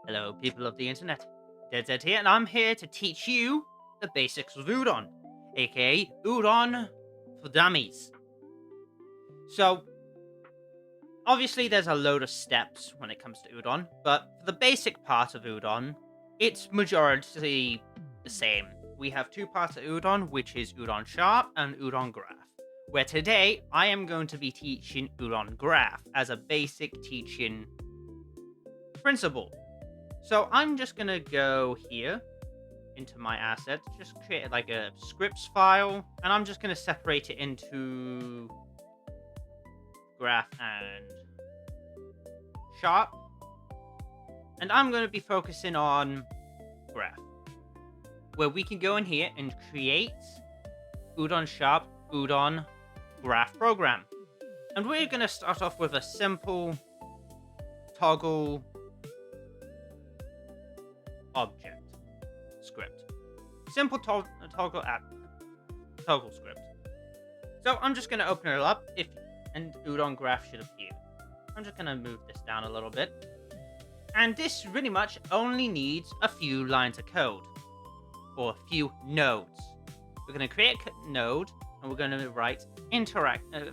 Hello, people of the internet. DedZed here, and I'm here to teach you the basics of Udon, aka Udon for Dummies. So, obviously, there's a load of steps when it comes to Udon, but for the basic part of Udon, it's majority the same. We have two parts of Udon, which is Udon Sharp and Udon Graph, where today I am going to be teaching Udon Graph as a basic teaching principle. So I'm just going to go here into my assets, just create like a scripts file, and I'm just going to separate it into graph and sharp. And I'm going to be focusing on graph, where we can go in here and create Udon Sharp, Udon Graph program. And we're going to start off with a simple toggle object script. Simple toggle script. So I'm just going to open it up and Udon Graph should appear. I'm just going to move this down a little bit. And this really much only needs a few lines of code or a few nodes. We're going to create a node and we're going to write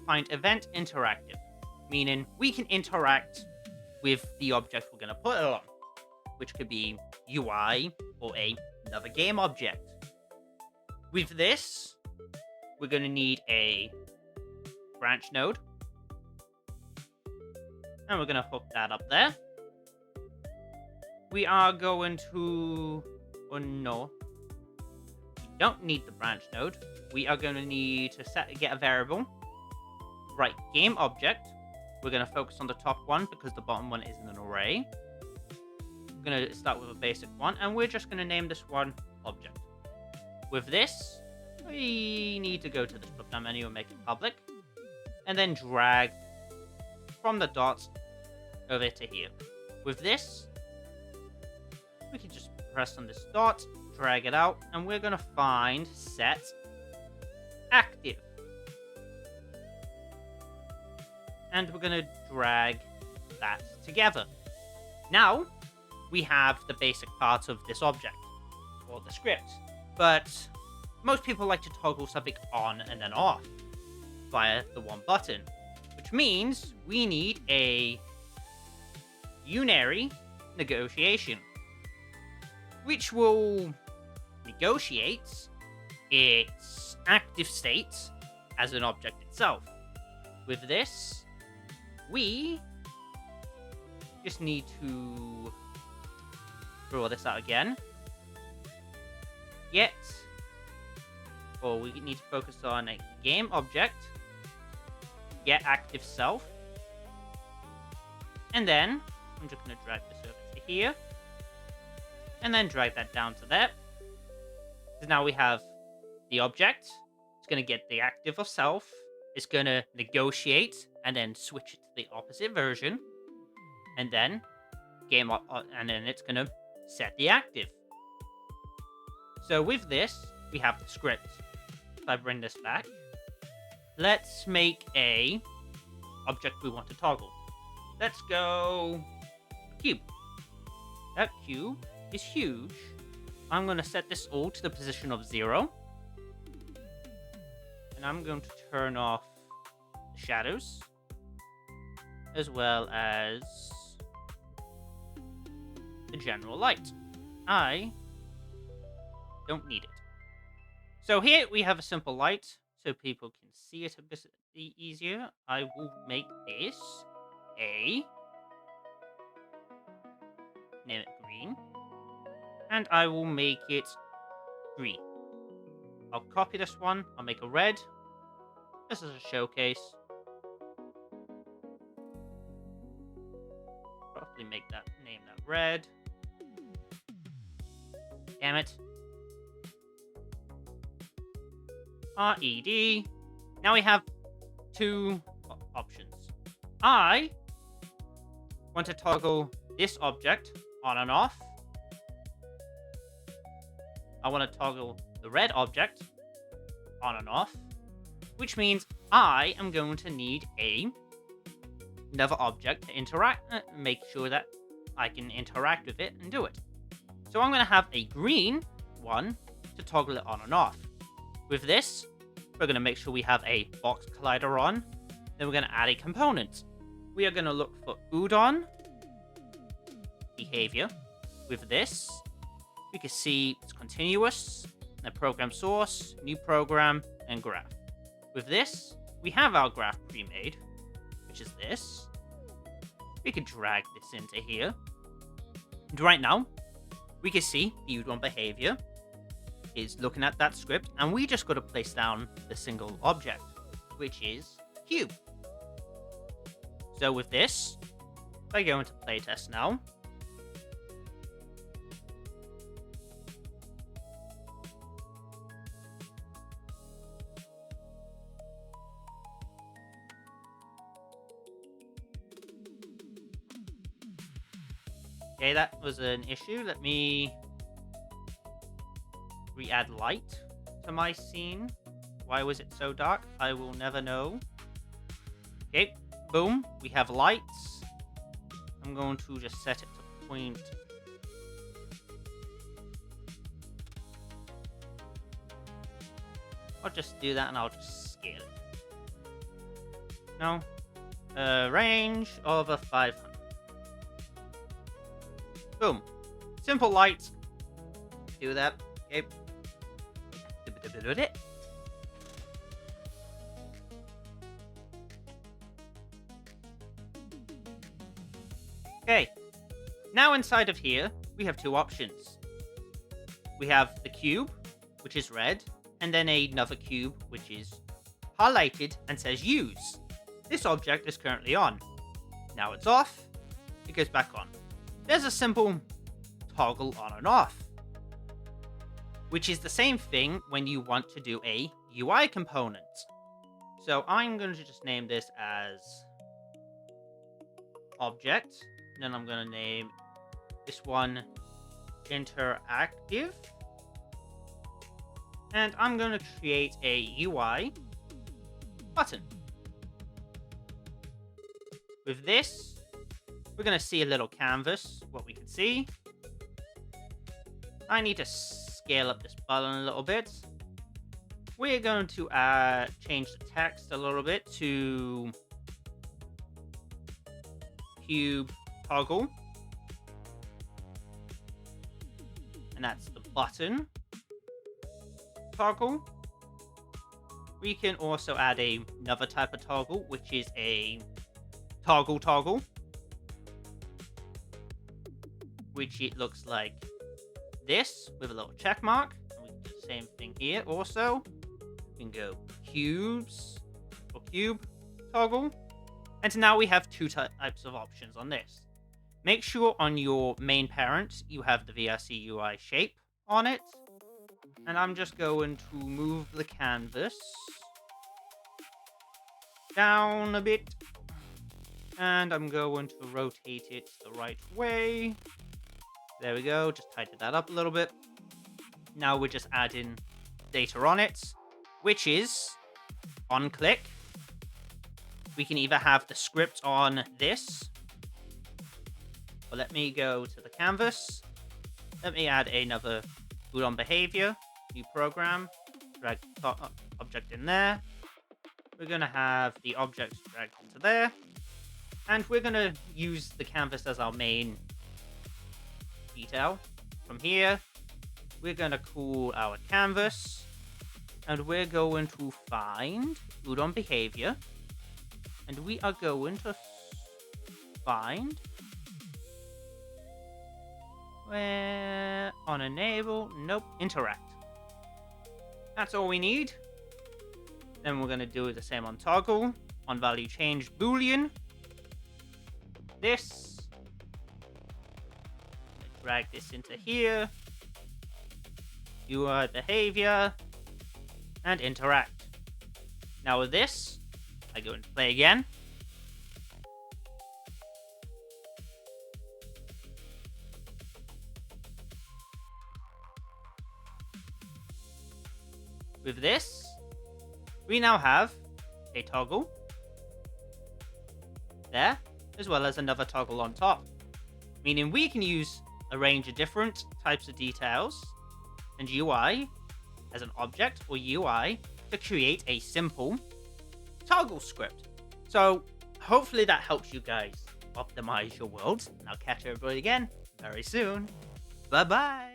find event interactive, meaning we can interact with the object we're going to put it on, which could be UI or another game object. With this, we're going to need a branch node, and we're going to hook that up there. We are going to, no, we don't need the branch node. We are going to need to get a variable. Right, GameObject. We're going to focus on the top one because the bottom one isn't an array. We're going to start with a basic one, and we're just going to name this one object. With this, we need to go to this drop-down menu and make it public, and then drag from the dots over to here. With this, we can just press on this dot, drag it out, and we're going to find SetActive. And we're going to drag that together. Now, we have the basic parts of this object, or the script. But most people like to toggle something on and then off via the one button, which means we need a unary negotiation, which will negotiate its active state as an object itself. With this, we just need to draw this out again. We need to focus on a GameObject, GetActiveSelf, and then I'm just going to drag this over to here, and then drag that down to there. So now we have the object. It's going to get the active of self. It's going to negotiate and then switch it to the opposite version, and then it's going to set the active. So with this, we have the script. If I bring this back, let's make a object we want to toggle. Let's go cube. That cube is huge. I'm going to set this all to the position of 0. And I'm going to turn off the shadows, as well as the general light. I don't need it. So here we have a simple light, so people can see it a bit easier. I will make this name it green, and I will make it green. I'll copy this one, I'll make a red. This is a showcase. Probably name that red. Damn it. RED. Now we have two options. I want to toggle this object on and off. I want to toggle the red object on and off, which means I am going to need another object to interact, make sure that I can interact with it and do it. So I'm going to have a green one to toggle it on and off. With this, we're going to make sure we have a box collider on. Then we're going to add a component. We are going to look for Udon Behaviour. With this, we can see it's continuous, the program source, new program, and graph. With this, we have our graph pre-made, which is this. We can drag this into here. And right now, we can see the Udon Behaviour is looking at that script, and we just got to place down the single object, which is cube. So with this, if I go into playtest now, okay, that was an issue. Let me re-add light to my scene. Why was it so dark? I will never know. Okay, boom. We have lights. I'm going to just set it to point. I'll just do that and I'll just scale it. No. Range of a 500. Boom. Simple light. Do that. Okay. Okay. Now inside of here, we have two options. We have the cube, which is red, and then another cube, which is highlighted and says use. This object is currently on. Now it's off. It goes back on. There's a simple toggle on and off, which is the same thing when you want to do a UI component. So I'm going to just name this as object, and then I'm going to name this one interactive, and I'm going to create a UI button. With this, we're going to see a little canvas, what we can see. I need to scale up this button a little bit. We're going to change the text a little bit to cube toggle. And that's the button toggle. We can also add another type of toggle, which is a toggle, which it looks like this with a little check mark. And we can do the same thing here also. We can go cubes or cube toggle. And now we have two types of options on this. Make sure on your main parent you have the VRC UI Shape on it. And I'm just going to move the canvas down a bit. And I'm going to rotate it the right way. There we go, just tighten that up a little bit. Now we're just adding data on it, which is on click. We can either have the script on this, but let me go to the canvas. Let me add another Udon Behaviour, new program, drag the object in there. We're going to have the object dragged into there, and we're going to use the canvas as our main detail. From here, we're going to call our canvas, and we're going to find Udon Behaviour, and we are going to find where on enable, nope, interact. That's all we need. Then we're going to do the same on toggle, on value change boolean. This. Drag this into here. UI behavior. And interact. Now with this, I go and play again. With this, we now have a toggle there, as well as another toggle on top. meaning we can use a range of different types of details and UI as an object or UI to create a simple toggle script. So hopefully that helps you guys optimize your world. And I'll catch everybody again very soon. Bye-bye.